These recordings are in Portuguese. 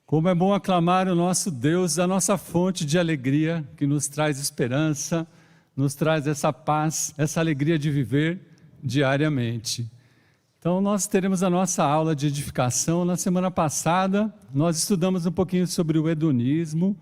Como é bom aclamar o nosso Deus, a nossa fonte de alegria, que nos traz esperança, nos traz essa paz, essa alegria de viver diariamente. Então nós teremos a nossa aula de edificação. Na semana passada nós estudamos um pouquinho sobre o hedonismo,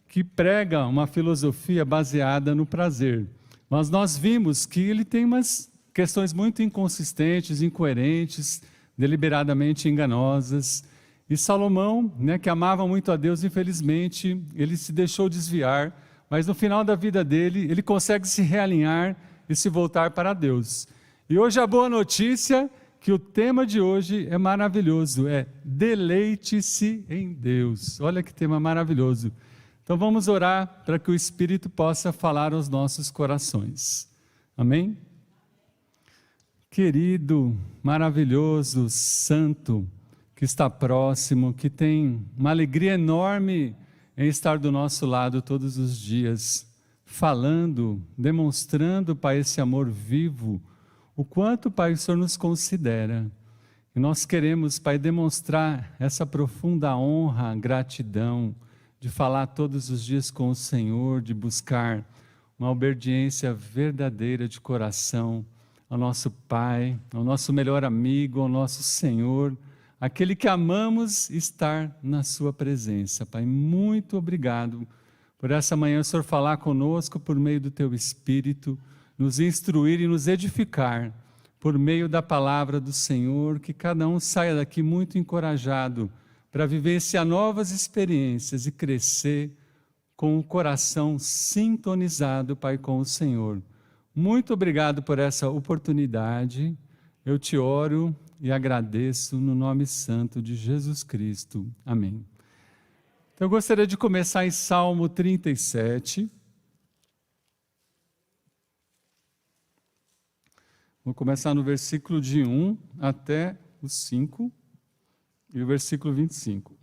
que prega uma filosofia baseada no prazer. Mas nós vimos que ele tem umas questões muito inconsistentes, incoerentes, deliberadamente enganosas. E Salomão, que amava muito a Deus, infelizmente, ele se deixou desviar, mas no final da vida dele, ele consegue se realinhar e se voltar para Deus. E hoje a boa notícia, que o tema de hoje é maravilhoso, é deleite-se em Deus. Olha que tema maravilhoso. Então vamos orar para que o Espírito possa falar aos nossos corações. Amém? Querido, maravilhoso, santo, que está próximo, que tem uma alegria enorme em estar do nosso lado todos os dias, falando, demonstrando, Pai, esse amor vivo, o quanto, Pai, o Senhor nos considera. E nós queremos, Pai, demonstrar essa profunda honra, gratidão, de falar todos os dias com o Senhor, de buscar uma obediência verdadeira de coração ao nosso Pai, ao nosso melhor amigo, ao nosso Senhor, aquele que amamos estar na sua presença. Pai, muito obrigado por essa manhã o Senhor falar conosco por meio do teu Espírito, nos instruir e nos edificar por meio da palavra do Senhor, que cada um saia daqui muito encorajado para vivenciar novas experiências e crescer com o coração sintonizado, Pai, com o Senhor. Muito obrigado por essa oportunidade. Eu te oro e agradeço no nome santo de Jesus Cristo. Amém. Então eu gostaria de começar em Salmo 37. Vou começar no versículo de 1 até o 5 e o versículo 25.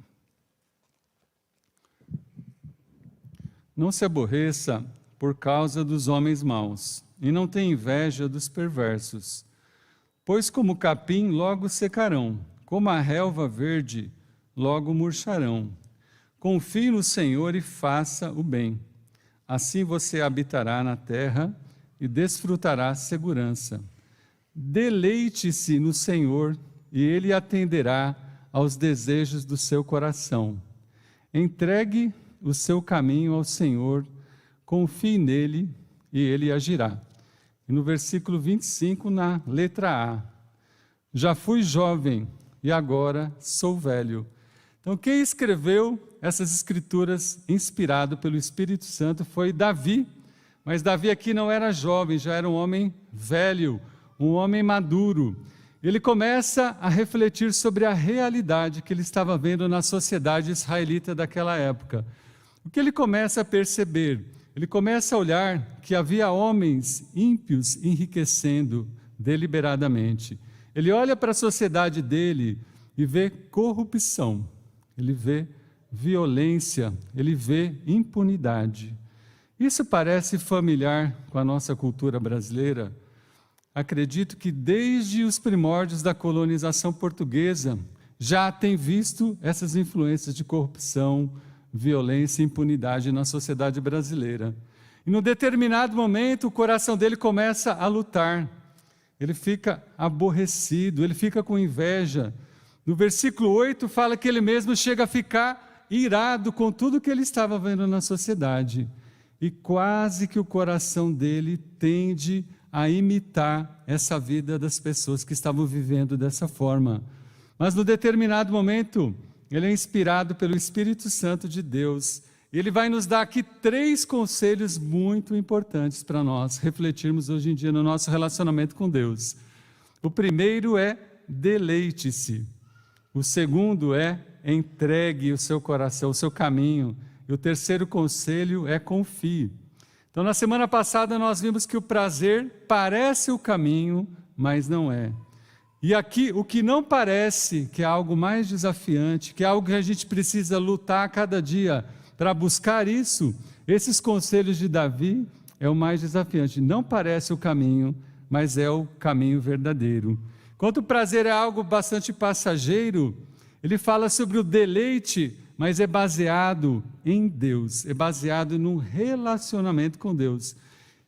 Não se aborreça por causa dos homens maus, e não tenha inveja dos perversos, pois como o capim logo secarão, como a relva verde logo murcharão. Confie no Senhor e faça o bem. Assim você habitará na terra e desfrutará segurança. Deleite-se no Senhor e Ele atenderá aos desejos do seu coração. Entregue o seu caminho ao Senhor, confie nele e Ele agirá. E no versículo 25, na letra A, já fui jovem e agora sou velho. Então quem escreveu essas escrituras inspirado pelo Espírito Santo foi Davi, mas Davi aqui não era jovem, já era um homem velho, um homem maduro. Ele começa a refletir sobre a realidade que ele estava vendo na sociedade israelita daquela época. O que ele começa a perceber? Ele começa a olhar que havia homens ímpios enriquecendo deliberadamente. Ele olha para a sociedade dele e vê corrupção, ele vê violência, ele vê impunidade. Isso parece familiar com a nossa cultura brasileira. Acredito que desde os primórdios da colonização portuguesa já tem visto essas influências de corrupção, violência e impunidade na sociedade brasileira. E num determinado momento o coração dele começa a lutar. Ele fica aborrecido, ele fica com inveja. No versículo 8 fala que ele mesmo chega a ficar irado com tudo que ele estava vendo na sociedade. E quase que o coração dele tende a imitar essa vida das pessoas que estavam vivendo dessa forma. Mas no determinado momento, ele é inspirado pelo Espírito Santo de Deus. E ele vai nos dar aqui 3 conselhos muito importantes para nós refletirmos hoje em dia no nosso relacionamento com Deus. O primeiro é deleite-se. O segundo é entregue o seu coração, o seu caminho. E o terceiro conselho é confie. Então, na semana passada, nós vimos que o prazer parece o caminho, mas não é. E aqui, o que não parece, que é algo mais desafiante, que é algo que a gente precisa lutar a cada dia para buscar isso, esses conselhos de Davi é o mais desafiante. Não parece o caminho, mas é o caminho verdadeiro. Enquanto o prazer é algo bastante passageiro, ele fala sobre o deleite, mas é baseado em Deus, é baseado num relacionamento com Deus.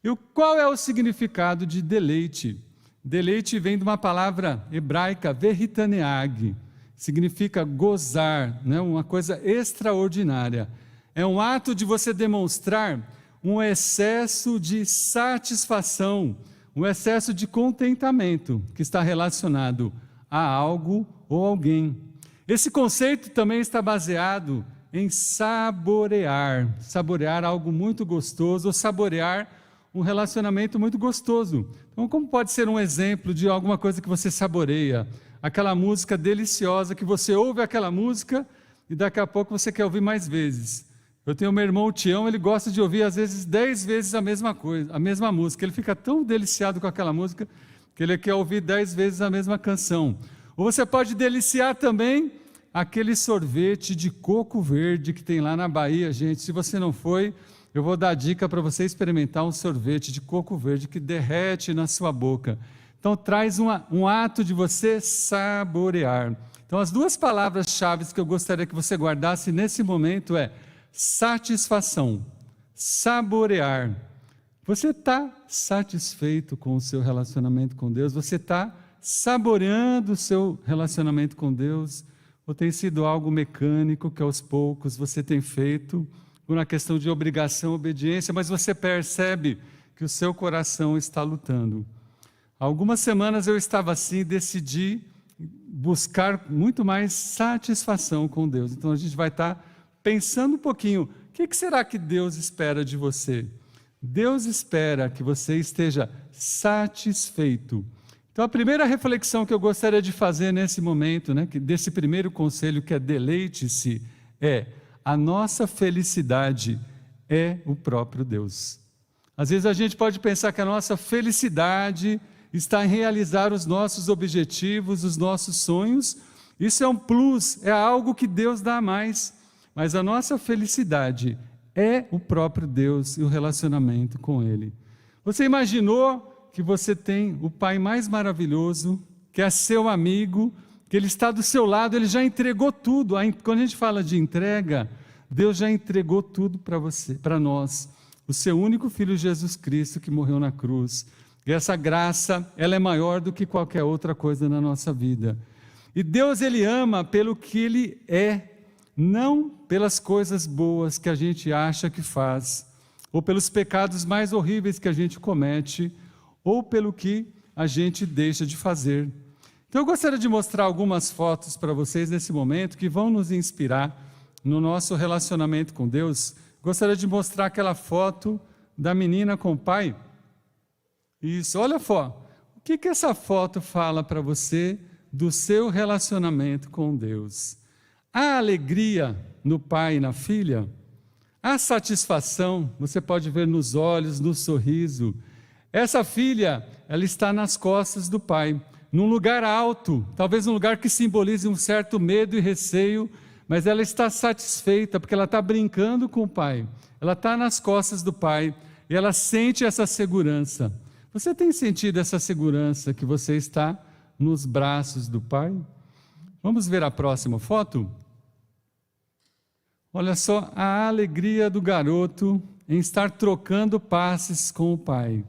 E qual é o significado de deleite? Deleite vem de uma palavra hebraica, veritaneag, significa gozar, né? Uma coisa extraordinária. É um ato de você demonstrar um excesso de satisfação, um excesso de contentamento que está relacionado a algo ou alguém. Esse conceito também está baseado em saborear, saborear algo muito gostoso, ou saborear um relacionamento muito gostoso. Então, como pode ser um exemplo de alguma coisa que você saboreia? Aquela música deliciosa, que você ouve aquela música e daqui a pouco você quer ouvir mais vezes. Eu tenho meu irmão, o Tião, ele gosta de ouvir às vezes 10 vezes a mesma coisa, a mesma música. Ele fica tão deliciado com aquela música que ele quer ouvir 10 vezes a mesma canção. Ou você pode deliciar também aquele sorvete de coco verde que tem lá na Bahia, gente. Se você não foi, eu vou dar dica para você experimentar um sorvete de coco verde que derrete na sua boca. Então traz um ato de você saborear. Então as duas palavras-chave que eu gostaria que você guardasse nesse momento é satisfação, saborear. Você está satisfeito com o seu relacionamento com Deus? Você está saboreando o seu relacionamento com Deus? Ou tem sido algo mecânico que aos poucos você tem feito, por uma questão de obrigação, obediência, mas você percebe que o seu coração está lutando? Há algumas semanas eu estava assim, decidi buscar muito mais satisfação com Deus. Então a gente vai estar pensando um pouquinho, o que será que Deus espera de você? Deus espera que você esteja satisfeito. Então a primeira reflexão que eu gostaria de fazer nesse momento, né, desse primeiro conselho que é deleite-se, é: a nossa felicidade é o próprio Deus. Às vezes a gente pode pensar que a nossa felicidade está em realizar os nossos objetivos, os nossos sonhos. Isso é um plus, é algo que Deus dá a mais. Mas a nossa felicidade é o próprio Deus e o relacionamento com Ele. Você imaginou que você tem o Pai mais maravilhoso, que é seu amigo, que Ele está do seu lado, Ele já entregou tudo. Quando a gente fala de entrega, Deus já entregou tudo para você, para nós. O seu único Filho Jesus Cristo que morreu na cruz. E essa graça, ela é maior do que qualquer outra coisa na nossa vida. E Deus, Ele ama pelo que Ele é, não pelas coisas boas que a gente acha que faz, ou pelos pecados mais horríveis que a gente comete, ou pelo que a gente deixa de fazer. Então eu gostaria de mostrar algumas fotos para vocês nesse momento que vão nos inspirar no nosso relacionamento com Deus. Gostaria de mostrar aquela foto da menina com o pai. Isso, olha só, o que essa foto fala para você do seu relacionamento com Deus? Há alegria no pai e na filha? Há satisfação, você pode ver nos olhos, no sorriso. Essa filha, ela está nas costas do pai, num lugar alto, talvez um lugar que simbolize um certo medo e receio, mas ela está satisfeita, porque ela está brincando com o pai. Ela está nas costas do pai, e ela sente essa segurança. Você tem sentido essa segurança que você está nos braços do pai? Vamos ver a próxima foto? Olha só a alegria do garoto em estar trocando passes com o pai.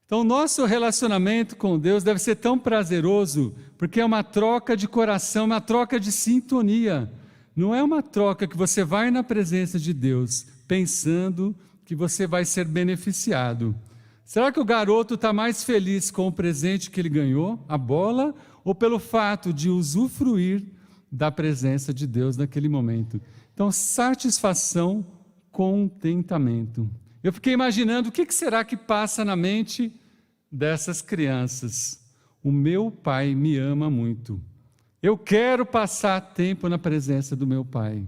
Então, nosso relacionamento com Deus deve ser tão prazeroso, porque é uma troca de coração, uma troca de sintonia. Não é uma troca que você vai na presença de Deus pensando que você vai ser beneficiado. Será que o garoto está mais feliz com o presente que ele ganhou, a bola, ou pelo fato de usufruir da presença de Deus naquele momento? Então, satisfação, contentamento. Eu fiquei imaginando o que será que passa na mente dessas crianças. O meu pai me ama muito. Eu quero passar tempo na presença do meu pai.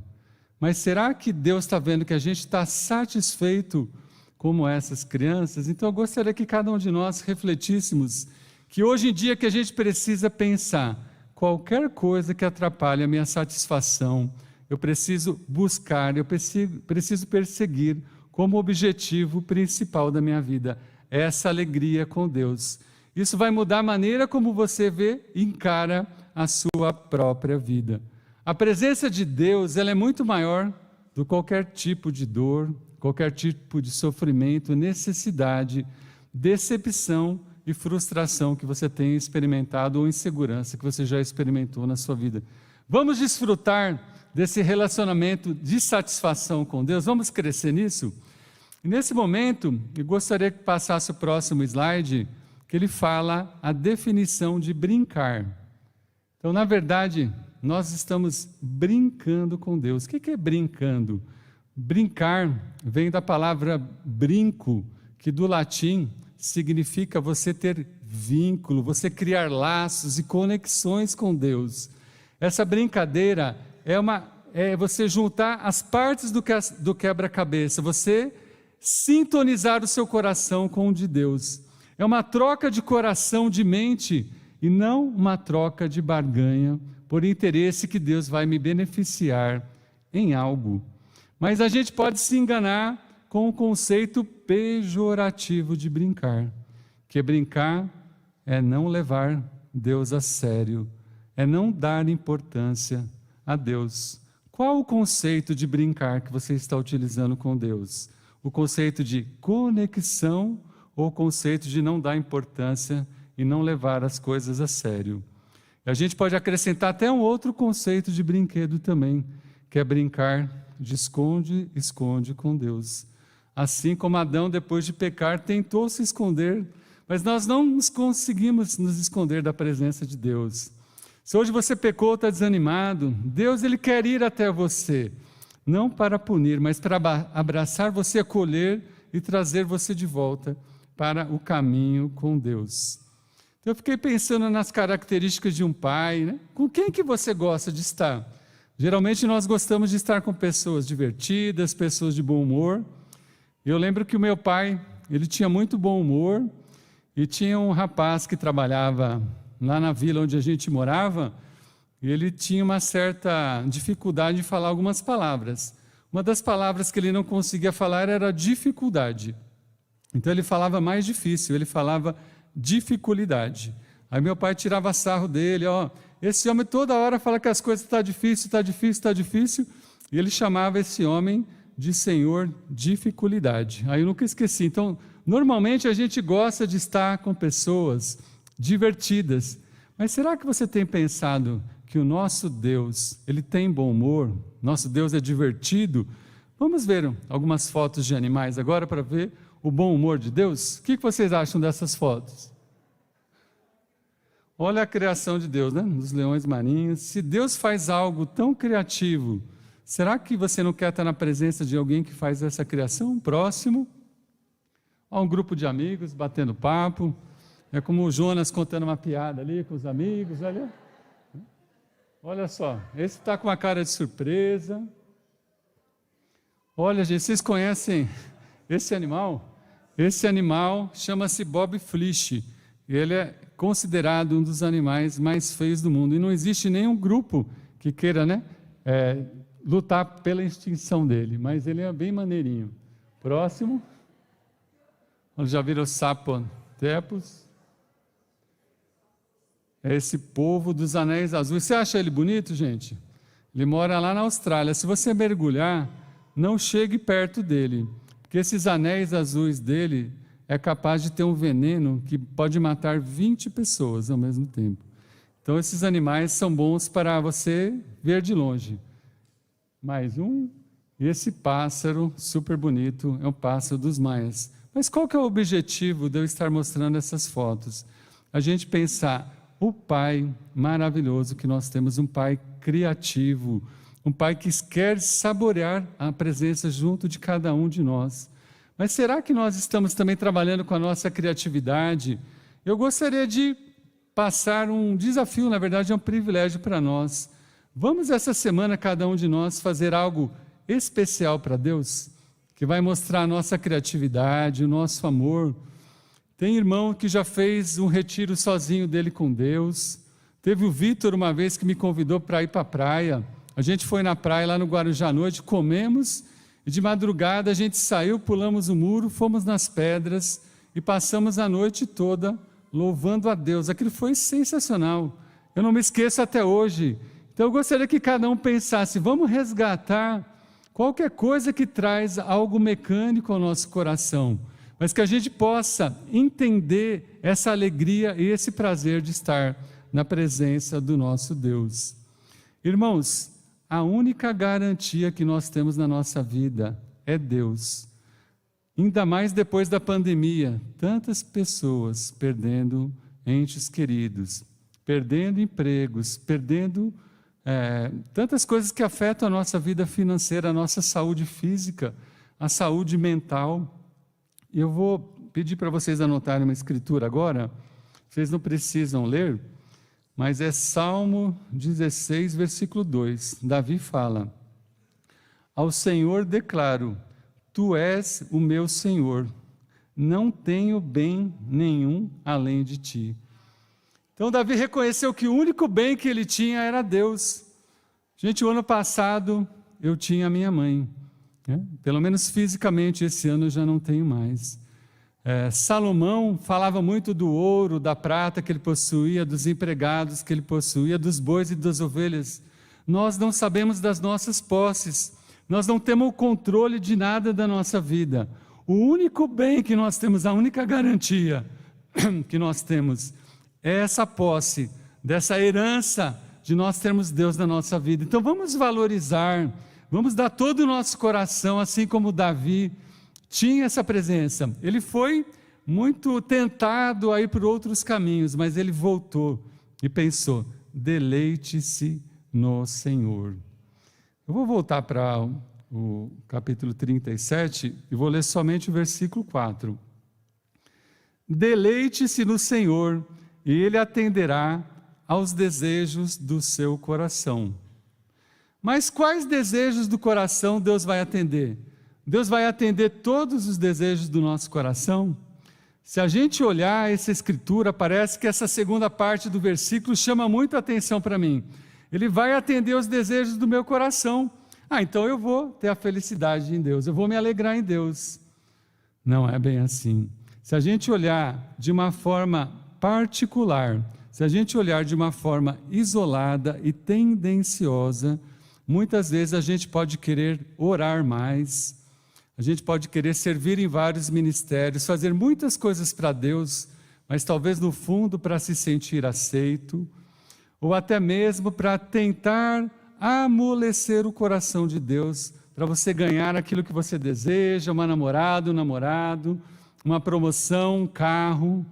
Mas será que Deus está vendo que a gente está satisfeito como essas crianças? Então eu gostaria que cada um de nós refletíssemos que hoje em dia que a gente precisa pensar qualquer coisa que atrapalhe a minha satisfação, eu preciso buscar, eu preciso perseguir como objetivo principal da minha vida essa alegria com Deus. Isso vai mudar a maneira como você vê e encara a sua própria vida. A presença de Deus, ela é muito maior do que qualquer tipo de dor, qualquer tipo de sofrimento, necessidade, decepção e frustração que você tenha experimentado ou insegurança que você já experimentou na sua vida. Vamos desfrutar desse relacionamento de satisfação com Deus, vamos crescer nisso? E nesse momento, eu gostaria que passasse o próximo slide, que ele fala a definição de brincar. Então, na verdade, nós estamos brincando com Deus. O que é brincando? Brincar vem da palavra brinco, que do latim significa você ter vínculo, você criar laços e conexões com Deus. Essa brincadeira é você juntar as partes do quebra-cabeça, você sintonizar o seu coração com o de Deus. É uma troca de coração, de mente, e não uma troca de barganha, por interesse que Deus vai me beneficiar em algo. Mas a gente pode se enganar com o conceito pejorativo de brincar, que brincar é não levar Deus a sério, é não dar importância a Deus. Qual o conceito de brincar que você está utilizando com Deus? O conceito de conexão ou o conceito de não dar importância e não levar as coisas a sério? E a gente pode acrescentar até um outro conceito de brinquedo também, que é brincar de esconde-esconde com Deus. Assim como Adão, depois de pecar, tentou se esconder, mas nós não conseguimos nos esconder da presença de Deus. Se hoje você pecou, está desanimado, Deus ele quer ir até você, não para punir, mas para abraçar você, acolher e trazer você de volta para o caminho com Deus. Então, eu fiquei pensando nas características de um pai, né? Com quem que você gosta de estar? Geralmente nós gostamos de estar com pessoas divertidas, pessoas de bom humor. Eu lembro que o meu pai, ele tinha muito bom humor e tinha um rapaz que trabalhava lá na vila onde a gente morava, e ele tinha uma certa dificuldade de falar algumas palavras. Uma das palavras que ele não conseguia falar era dificuldade. Então ele falava mais difícil, ele falava dificuldade. Aí meu pai tirava sarro dele, esse homem toda hora fala que as coisas estão difícil, está difícil, está difícil, e ele chamava esse homem de Senhor dificuldade. Aí eu nunca esqueci. Então, normalmente a gente gosta de estar com pessoas divertidas, mas será que você tem pensado que o nosso Deus, ele tem bom humor, nosso Deus é divertido? Vamos ver algumas fotos de animais agora para ver o bom humor de Deus? O que vocês acham dessas fotos? Olha a criação de Deus, né? Os leões marinhos. Se Deus faz algo tão criativo, será que você não quer estar na presença de alguém que faz essa criação próximo? Um grupo de amigos batendo papo. É como o Jonas contando uma piada ali com os amigos. Olha só, esse está com uma cara de surpresa. Olha, gente, vocês conhecem esse animal? Esse animal chama-se Bob Flish. Ele é considerado um dos animais mais feios do mundo. E não existe nenhum grupo que queira, lutar pela extinção dele. Mas ele é bem maneirinho. Próximo. Já viram o Sapotepus? É esse povo dos anéis azuis. Você acha ele bonito, gente? Ele mora lá na Austrália. Se você mergulhar, não chegue perto dele, porque esses anéis azuis dele é capaz de ter um veneno que pode matar 20 pessoas ao mesmo tempo. Então, esses animais são bons para você ver de longe. Mais um. E esse pássaro super bonito é um pássaro dos maias. Mas qual que é o objetivo de eu estar mostrando essas fotos? A gente pensar o Pai maravilhoso que nós temos, um Pai criativo, um Pai que quer saborear a presença junto de cada um de nós. Mas será que nós estamos também trabalhando com a nossa criatividade? Eu gostaria de passar um desafio, na verdade é um privilégio para nós. Vamos essa semana, cada um de nós, fazer algo especial para Deus, que vai mostrar a nossa criatividade, o nosso amor. Tem irmão que já fez um retiro sozinho dele com Deus. Teve o Vitor uma vez que me convidou para ir para a praia. A gente foi na praia lá no Guarujá à noite, comemos e de madrugada a gente saiu, pulamos o muro, fomos nas pedras e passamos a noite toda louvando a Deus. Aquilo foi sensacional. Eu não me esqueço até hoje Então eu gostaria que cada um pensasse, vamos resgatar qualquer coisa que traz algo mecânico ao nosso coração, mas que a gente possa entender essa alegria e esse prazer de estar na presença do nosso Deus. Irmãos, a única garantia que nós temos na nossa vida é Deus. Ainda mais depois da pandemia, tantas pessoas perdendo entes queridos, perdendo empregos, perdendo tantas coisas que afetam a nossa vida financeira, a nossa saúde física, a saúde mental. Eu vou pedir para vocês anotarem uma escritura agora, vocês não precisam ler, mas é Salmo 16, versículo 2. Davi fala: ao Senhor declaro, tu és o meu Senhor, não tenho bem nenhum além de ti. Então Davi reconheceu que o único bem que ele tinha era Deus. Gente, o ano passado eu tinha a minha mãe, pelo menos fisicamente, esse ano eu já não tenho mais. Salomão falava muito do ouro, da prata que ele possuía, dos empregados que ele possuía, dos bois e das ovelhas. Nós não sabemos das nossas posses, nós não temos o controle de nada da nossa vida. O único bem que nós temos, a única garantia que nós temos é essa posse, dessa herança de nós termos Deus na nossa vida. Então vamos valorizar, vamos dar todo o nosso coração, assim como Davi tinha essa presença. Ele foi muito tentado a ir por outros caminhos, mas ele voltou e pensou: deleite-se no Senhor. Eu vou voltar para o capítulo 37 e vou ler somente o versículo 4. Deleite-se no Senhor e Ele atenderá aos desejos do seu coração. Mas quais desejos do coração Deus vai atender? Deus vai atender todos os desejos do nosso coração? Se a gente olhar essa escritura, parece que essa segunda parte do versículo chama muito a atenção para mim. Ele vai atender os desejos do meu coração. Então eu vou ter a felicidade em Deus, eu vou me alegrar em Deus. Não é bem assim. Se a gente olhar de uma forma particular, se a gente olhar de uma forma isolada e tendenciosa, muitas vezes a gente pode querer orar mais, a gente pode querer servir em vários ministérios, fazer muitas coisas para Deus, mas talvez no fundo para se sentir aceito, ou até mesmo para tentar amolecer o coração de Deus, para você ganhar aquilo que você deseja, uma namorada, um namorado, uma promoção, um carro,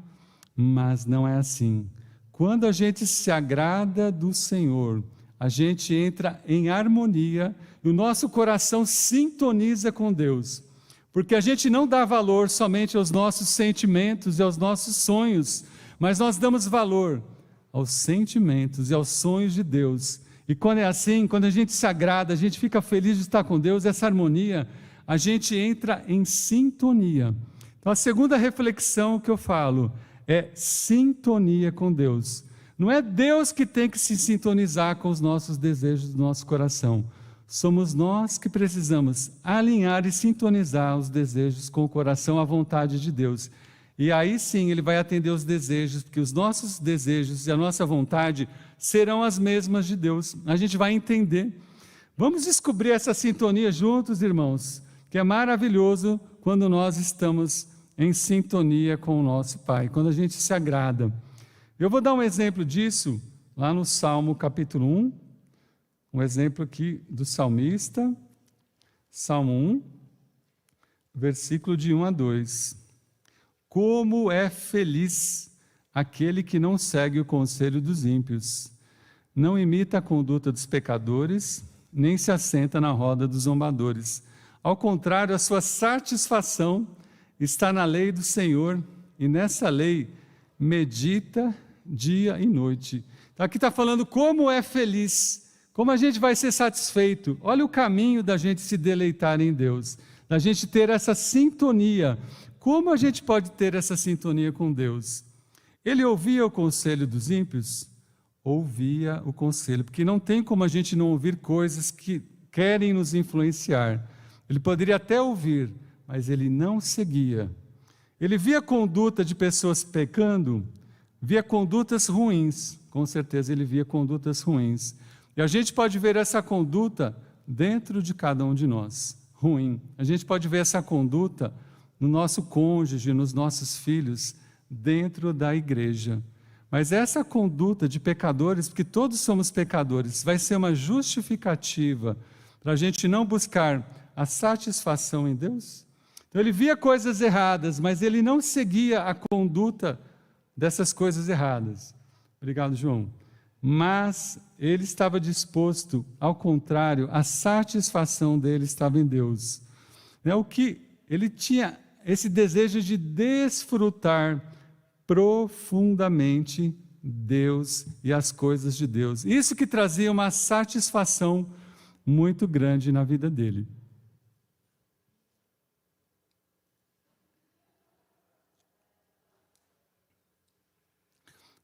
mas não é assim. Quando a gente se agrada do Senhor, a gente entra em harmonia e o nosso coração sintoniza com Deus, porque a gente não dá valor somente aos nossos sentimentos e aos nossos sonhos, mas nós damos valor aos sentimentos e aos sonhos de Deus. E quando é assim, quando a gente se agrada, a gente fica feliz de estar com Deus, essa harmonia, a gente entra em sintonia. Então a segunda reflexão que eu falo é sintonia com Deus. Não é Deus que tem que se sintonizar com os nossos desejos do nosso coração. Somos nós que precisamos alinhar e sintonizar os desejos com o coração à vontade de Deus. E aí sim Ele vai atender os desejos, porque os nossos desejos e a nossa vontade serão as mesmas de Deus. A gente vai entender. Vamos descobrir essa sintonia juntos, irmãos, que é maravilhoso quando nós estamos em sintonia com o nosso Pai, quando a gente se agrada. Eu vou dar um exemplo disso lá no Salmo capítulo 1, um exemplo aqui do salmista, Salmo 1, versículo de 1 a 2. Como é feliz aquele que não segue o conselho dos ímpios, não imita a conduta dos pecadores, nem se assenta na roda dos zombadores. Ao contrário, a sua satisfação está na lei do Senhor, e nessa lei medita dia e noite. Então, aqui está falando como é feliz, como a gente vai ser satisfeito. Olha o caminho da gente se deleitar em Deus, da gente ter essa sintonia. Como a gente pode ter essa sintonia com Deus? Ele ouvia o conselho dos ímpios? Ouvia o conselho, porque não tem como a gente não ouvir coisas que querem nos influenciar. Ele poderia até ouvir, mas ele não seguia. Ele via a conduta de pessoas pecando, via condutas ruins, com certeza ele via condutas ruins, E a gente pode ver essa conduta dentro de cada um de nós, ruim. A gente pode ver essa conduta no nosso cônjuge, nos nossos filhos, dentro da igreja. Mas essa conduta de pecadores, porque todos somos pecadores, vai ser uma justificativa para a gente não buscar a satisfação em Deus? Então ele via coisas erradas, mas ele não seguia a conduta dessas coisas erradas. Obrigado, João. Mas ele estava disposto, ao contrário, a satisfação dele estava em Deus. O que ele tinha esse desejo de desfrutar profundamente Deus e as coisas de Deus. Isso que trazia uma satisfação muito grande na vida dele.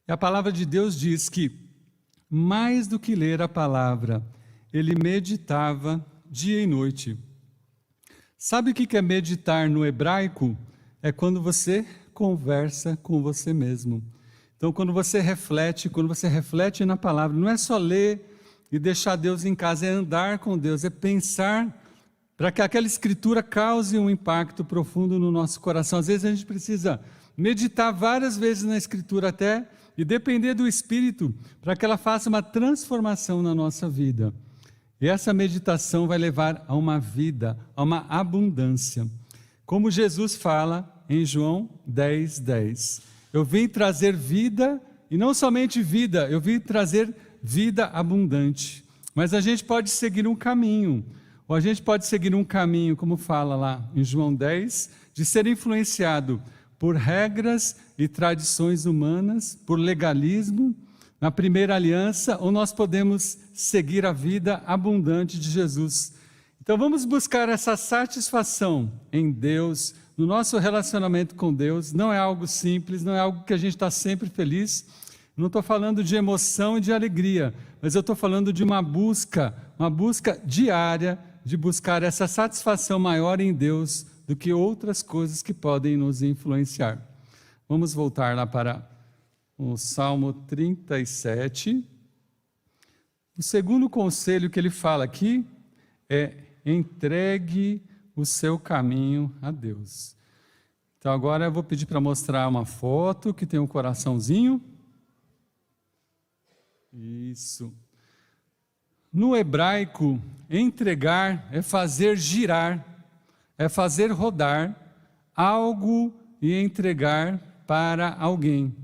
E a palavra de Deus diz que, mais do que ler a palavra, ele meditava dia e noite. Sabe o que é meditar no hebraico? É quando você conversa com você mesmo. Então, quando você reflete na palavra, não é só ler e deixar Deus em casa, é andar com Deus, é pensar para que aquela escritura cause um impacto profundo no nosso coração. Às vezes a gente precisa meditar várias vezes na escritura até e depender do Espírito para que ela faça uma transformação na nossa vida. E essa meditação vai levar a uma vida, a uma abundância. Como Jesus fala em João 10:10. Eu vim trazer vida, e não somente vida, eu vim trazer vida abundante. Mas a gente pode seguir um caminho, ou a gente pode seguir um caminho, como fala lá em João 10, de ser influenciado por regras e tradições humanas, por legalismo, na primeira aliança, ou nós podemos seguir a vida abundante de Jesus. Então vamos buscar essa satisfação em Deus, no nosso relacionamento com Deus. Não é algo simples, não é algo que a gente está sempre feliz. Não estou falando de emoção e de alegria, mas eu estou falando de uma busca diária, de buscar essa satisfação maior em Deus do que outras coisas que podem nos influenciar. Vamos voltar lá para o Salmo 37. O segundo conselho que ele fala aqui é: entregue o seu caminho a Deus. Então agora eu vou pedir para mostrar uma foto que tem um coraçãozinho. Isso. No hebraico, entregar é fazer girar, é fazer rodar algo e entregar para alguém.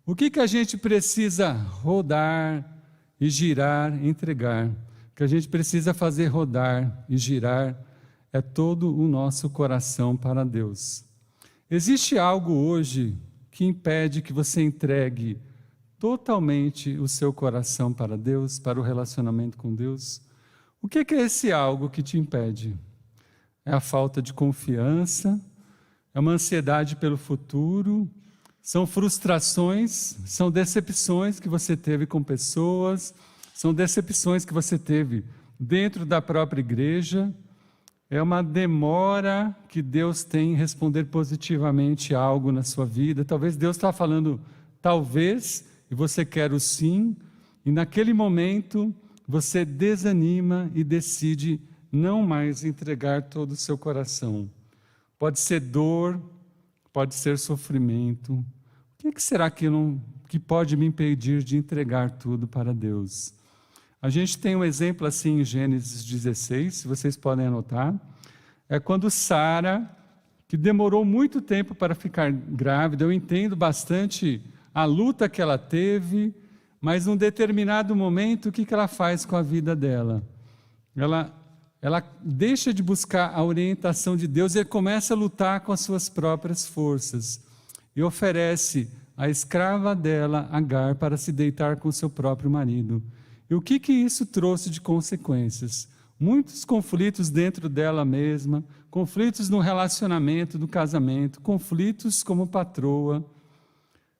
O que a gente precisa rodar e girar, entregar? O que a gente precisa fazer rodar e girar é todo o nosso coração para Deus. Existe algo hoje que impede que você entregue totalmente o seu coração para Deus, para o relacionamento com Deus? O que é esse algo que te impede? É a falta de confiança, é uma ansiedade pelo futuro, são frustrações, são decepções que você teve com pessoas, são decepções que você teve dentro da própria igreja, é uma demora que Deus tem em responder positivamente a algo na sua vida. Talvez Deus está falando talvez, e você quer o sim, e naquele momento você desanima e decide não mais entregar todo o seu coração. Pode ser dor, pode ser sofrimento. O que será que pode me impedir de entregar tudo para Deus? A gente tem um exemplo assim em Gênesis 16, se vocês podem anotar. É quando Sara, que demorou muito tempo para ficar grávida, eu entendo bastante a luta que ela teve, mas num determinado momento, o que ela faz com a vida dela? Ela deixa de buscar a orientação de Deus e começa a lutar com as suas próprias forças. E oferece a escrava dela, Agar, para se deitar com seu próprio marido. E o que isso trouxe de consequências? Muitos conflitos dentro dela mesma, conflitos no relacionamento, do casamento, conflitos como patroa.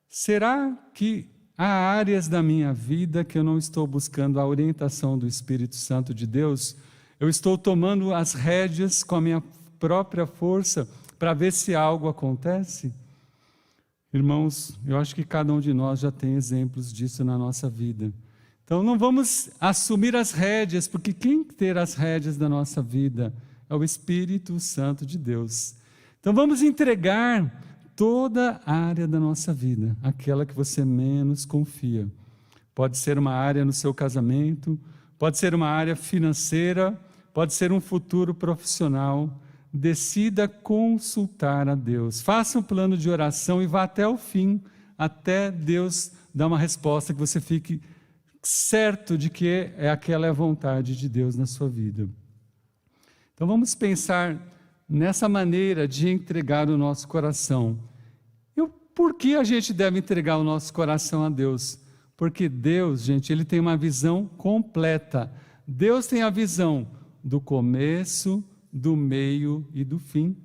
Será que há áreas da minha vida que eu não estou buscando a orientação do Espírito Santo de Deus? Eu estou tomando as rédeas com a minha própria força para ver se algo acontece? Irmãos, eu acho que cada um de nós já tem exemplos disso na nossa vida. Então não vamos assumir as rédeas, porque quem ter as rédeas da nossa vida é o Espírito Santo de Deus. Então vamos entregar toda a área da nossa vida, aquela que você menos confia. Pode ser uma área no seu casamento, pode ser uma área financeira, pode ser um futuro profissional. Decida consultar a Deus. Faça um plano de oração e vá até o fim, até Deus dar uma resposta que você fique certo de que aquela é a vontade de Deus na sua vida. Então vamos pensar nessa maneira de entregar o nosso coração. E por que a gente deve entregar o nosso coração a Deus? Porque Deus, gente, Ele tem uma visão completa. Deus tem a visão do começo, do meio e do fim.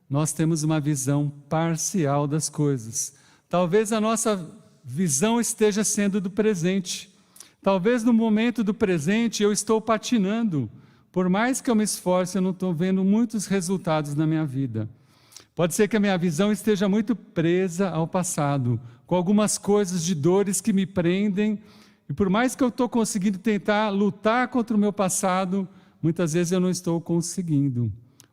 Nós temos uma visão parcial das coisas. Talvez a nossa visão esteja sendo do presente. Talvez no momento do presente eu estou patinando. Por mais que eu me esforce, eu não estou vendo muitos resultados na minha vida. Pode ser que a minha visão esteja muito presa ao passado, com algumas coisas de dores que me prendem, e por mais que eu estou conseguindo tentar lutar contra o meu passado, muitas vezes eu não estou conseguindo.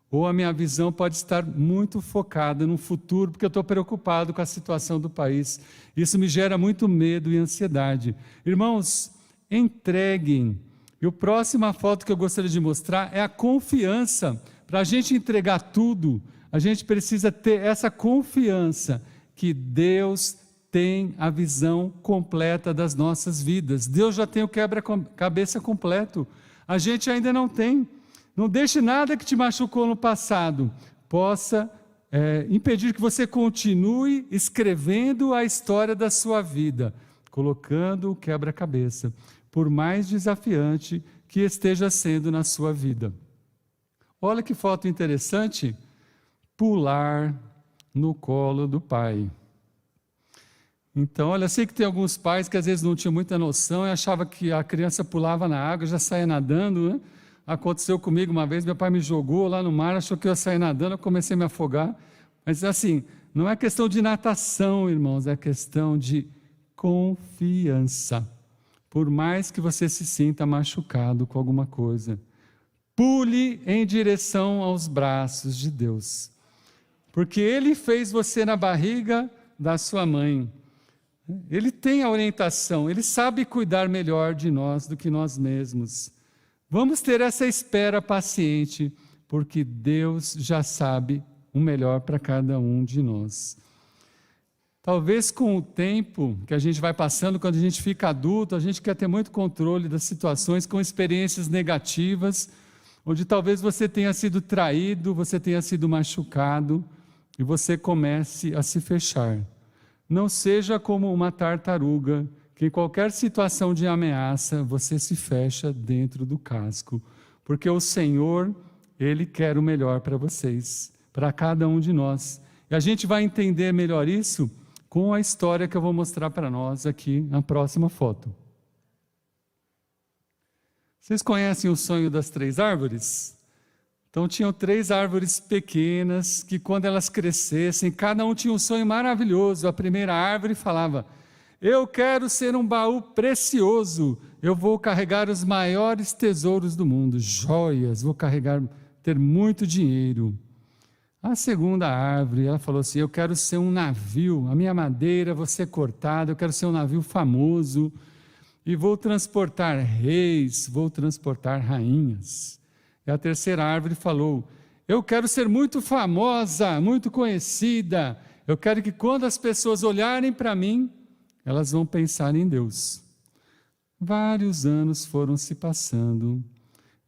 Ou a minha visão pode estar muito focada no futuro, porque eu estou preocupado com a situação do país. Isso me gera muito medo e ansiedade. Irmãos, entreguem. E a próxima foto que eu gostaria de mostrar é a confiança. Para a gente entregar tudo, a gente precisa ter essa confiança que Deus tem a visão completa das nossas vidas. Deus já tem o quebra-cabeça completo. A gente ainda não tem. Não deixe nada que te machucou no passado possa impedir que você continue escrevendo a história da sua vida, colocando o quebra-cabeça, por mais desafiante que esteja sendo na sua vida. Olha que foto interessante, pular no colo do pai. Então, olha, sei que tem alguns pais que às vezes não tinham muita noção e achavam que a criança pulava na água, já saía nadando, né? Aconteceu comigo uma vez, meu pai me jogou lá no mar, achou que eu ia sair nadando, eu comecei a me afogar. Mas assim, não é questão de natação, irmãos, é questão de confiança. Por mais que você se sinta machucado com alguma coisa, pule em direção aos braços de Deus. Porque Ele fez você na barriga da sua mãe. Ele tem a orientação, Ele sabe cuidar melhor de nós do que nós mesmos. Vamos ter essa espera paciente, porque Deus já sabe o melhor para cada um de nós. Talvez com o tempo que a gente vai passando, quando a gente fica adulto, a gente quer ter muito controle das situações com experiências negativas, onde talvez você tenha sido traído, você tenha sido machucado, e você comece a se fechar. Não seja como uma tartaruga, que em qualquer situação de ameaça, você se fecha dentro do casco, porque o Senhor, Ele quer o melhor para vocês, para cada um de nós. E a gente vai entender melhor isso com a história que eu vou mostrar para nós aqui na próxima foto. Vocês conhecem o sonho das 3 árvores? Então tinham 3 árvores pequenas, que quando elas crescessem, cada um tinha um sonho maravilhoso. A primeira árvore falava: eu quero ser um baú precioso, eu vou carregar os maiores tesouros do mundo, joias, vou ter muito dinheiro. A segunda árvore, ela falou assim: eu quero ser um navio, a minha madeira vai ser cortada, eu quero ser um navio famoso, e vou transportar reis, vou transportar rainhas. E a terceira árvore falou: eu quero ser muito famosa, muito conhecida, eu quero que quando as pessoas olharem para mim, elas vão pensar em Deus. Vários anos foram se passando,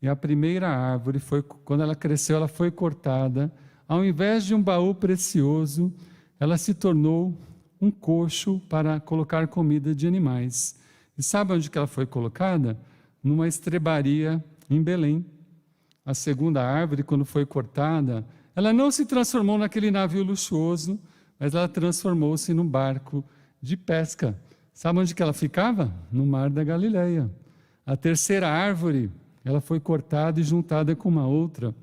e a primeira árvore, quando ela cresceu, ela foi cortada. Ao invés de um baú precioso, ela se tornou um coxo para colocar comida de animais. E sabe onde que ela foi colocada? Numa estrebaria em Belém. A segunda árvore, quando foi cortada, ela não se transformou naquele navio luxuoso, mas ela transformou-se num barco de pesca. Sabe onde que ela ficava? No Mar da Galileia. A terceira árvore, ela foi cortada e juntada com uma outra.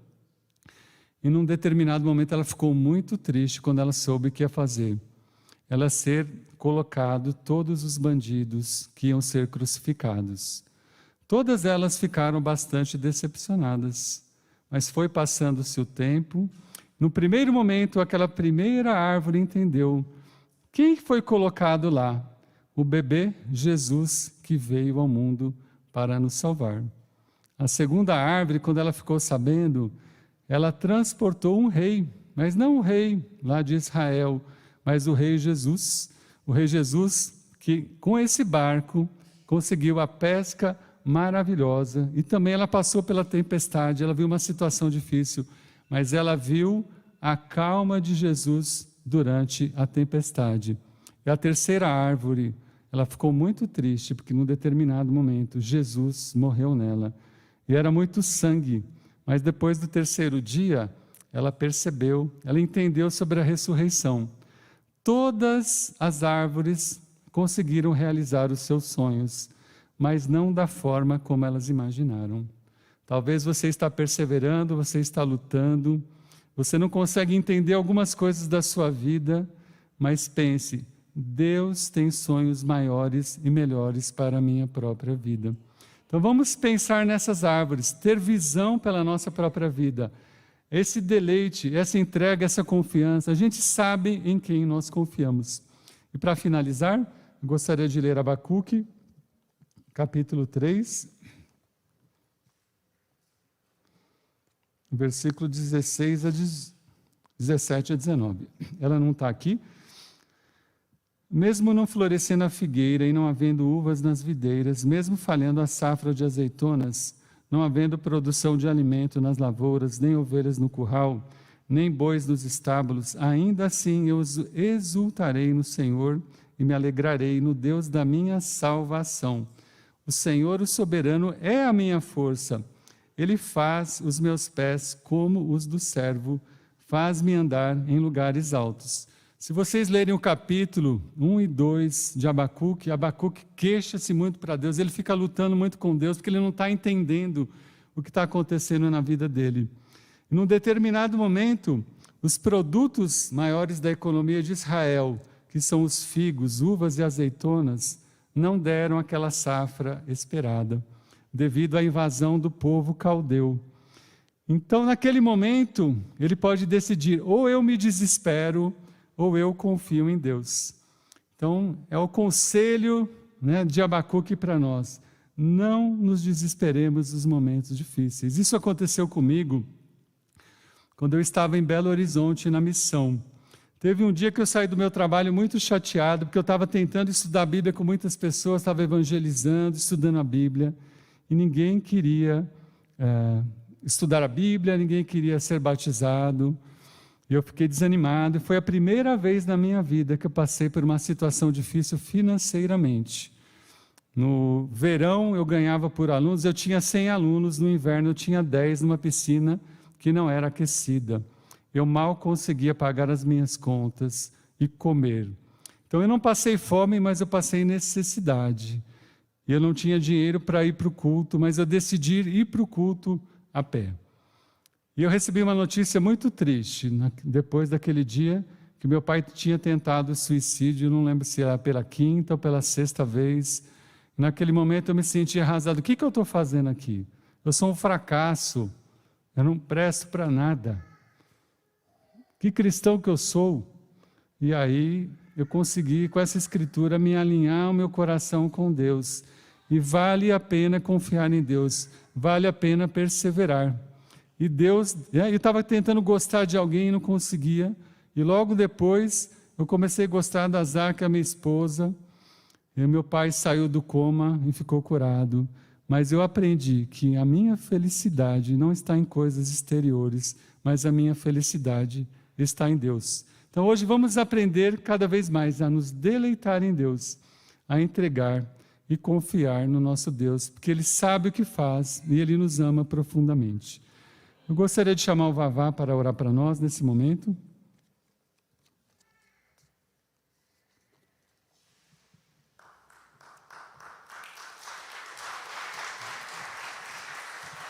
E num determinado momento ela ficou muito triste quando ela soube o que ia fazer. Ela ser colocado todos os bandidos que iam ser crucificados. Todas elas ficaram bastante decepcionadas, mas foi passando-se o tempo. No primeiro momento, aquela primeira árvore entendeu quem foi colocado lá. O bebê Jesus, que veio ao mundo para nos salvar. A segunda árvore, quando ela ficou sabendo, ela transportou um rei, mas não o rei lá de Israel, mas o rei Jesus. O rei Jesus que com esse barco conseguiu a pesca maravilhosa e também ela passou pela tempestade, ela viu uma situação difícil, mas ela viu a calma de Jesus durante a tempestade. E a terceira árvore, ela ficou muito triste, porque num determinado momento Jesus morreu nela. E era muito sangue, mas depois do terceiro dia, ela percebeu, ela entendeu sobre a ressurreição. Todas as árvores conseguiram realizar os seus sonhos, mas não da forma como elas imaginaram. Talvez você está perseverando, você está lutando, você não consegue entender algumas coisas da sua vida, mas pense, Deus tem sonhos maiores e melhores para a minha própria vida. Então vamos pensar nessas árvores, ter visão pela nossa própria vida. Esse deleite, essa entrega, essa confiança, a gente sabe em quem nós confiamos. E para finalizar, eu gostaria de ler Abacuque, capítulo 3, versículo 16 a 17 a 19. Ela não está aqui. Mesmo não florescendo a figueira e não havendo uvas nas videiras, mesmo falhando a safra de azeitonas, não havendo produção de alimento nas lavouras, nem ovelhas no curral, nem bois nos estábulos, ainda assim eu exultarei no Senhor e me alegrarei no Deus da minha salvação. O Senhor, o soberano, é a minha força. Ele faz os meus pés como os do servo, faz-me andar em lugares altos. Se vocês lerem o capítulo 1 e 2 de Abacuque, Abacuque queixa-se muito para Deus, ele fica lutando muito com Deus, porque ele não está entendendo o que está acontecendo na vida dele. E num determinado momento, os produtos maiores da economia de Israel, que são os figos, uvas e azeitonas, não deram aquela safra esperada, devido à invasão do povo caldeu. Então, naquele momento, ele pode decidir, ou eu me desespero, ou eu confio em Deus. Então, é o conselho, de Abacuque para nós. Não nos desesperemos nos momentos difíceis. Isso aconteceu comigo quando eu estava em Belo Horizonte, na missão. Teve um dia que eu saí do meu trabalho muito chateado, porque eu estava tentando estudar a Bíblia com muitas pessoas, estava evangelizando, estudando a Bíblia, e ninguém queria estudar a Bíblia, ninguém queria ser batizado. E eu fiquei desanimado, e foi a primeira vez na minha vida que eu passei por uma situação difícil financeiramente. No verão eu ganhava por alunos, eu tinha 100 alunos, no inverno eu tinha 10 numa piscina que não era aquecida. Eu mal conseguia pagar as minhas contas e comer. Então eu não passei fome, mas eu passei necessidade. E eu não tinha dinheiro para ir para o culto, mas eu decidi ir para o culto a pé. E eu recebi uma notícia muito triste, depois daquele dia, que meu pai tinha tentado suicídio, não lembro se era pela 5ª ou pela 6ª vez. Naquele momento eu me senti arrasado. O que eu estou fazendo aqui? Eu sou um fracasso, eu não presto para nada. Que cristão que eu sou? E aí eu consegui, com essa escritura, me alinhar o meu coração com Deus. E vale a pena confiar em Deus, vale a pena perseverar. E Deus, eu estava tentando gostar de alguém e não conseguia. E logo depois, eu comecei a gostar da Zaca, minha esposa. E meu pai saiu do coma e ficou curado. Mas eu aprendi que a minha felicidade não está em coisas exteriores, mas a minha felicidade está em Deus. Então hoje vamos aprender cada vez mais a nos deleitar em Deus, a entregar e confiar no nosso Deus, porque Ele sabe o que faz e Ele nos ama profundamente. Eu gostaria de chamar o Vavá para orar para nós nesse momento.